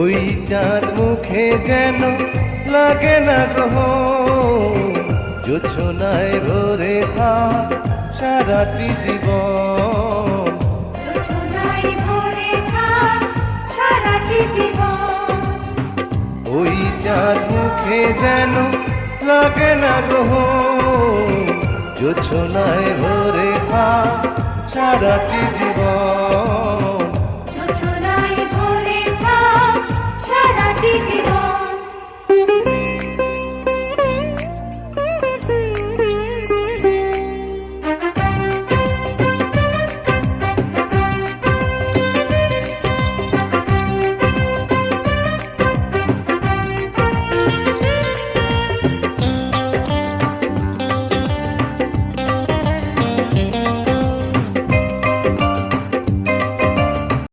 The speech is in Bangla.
ওই চাঁদ মুখে যেন লাগে না গ্রহ, জোছনায় ভরে থাক সারাটি জীবন। ওই চাঁদ মুখে যেন লাগে না গ্রহ, জোছনায় ভরে থাক সারাটি জীবন।